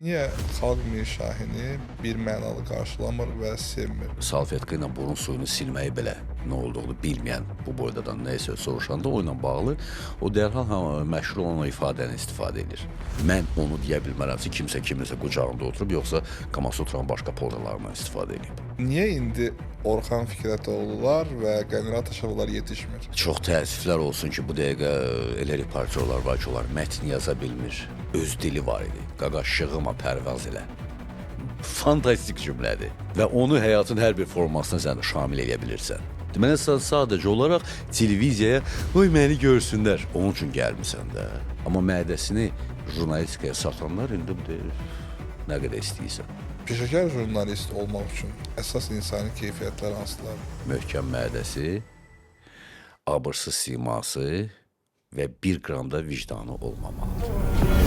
Niyə xalq Mirşahini birmənalı qarşılamır və sevmir? Salfetka ilə burun suyunu silməyi belə nə olduğunu bilməyən bu boydadan nəyisə soruşanda o ilə bağlı o dərhal məşhur olan o ifadəni istifadə edir. Mən onu deyə bilmərəm ki, kimsə kiminsə qucağında oturub, yoxsa Kamasutranın başqa pozalarından istifadə edib. Niyə indi Orxan Fikrətoğlular və Qəmir Ataşovular yetişmir? Çox təəssüflər olsun ki, bu dəqiqə elə reportyorlar var ki, onlar mətn yaza bilmir. Öz dili var idi. Qaqaşığıma pərvaz elə. Fantastik cümlədir və onu həyatın hər bir formasına sən şamil edə bilirsən. Deməli, sadəcə olaraq televiziyaya "Oy, məni görsünlər", onun üçün gəlmirsən də. Amma mədəsini jurnalistikaya satanlar indi bu deyir, nə qədər istəyirsən. Peşəkar jurnalist olmaq üçün əsas insani keyfiyyətlər hansılardır? Möhkəm mədəsi, abırsız siması və 1 qram da vicdanı olmamalıdır.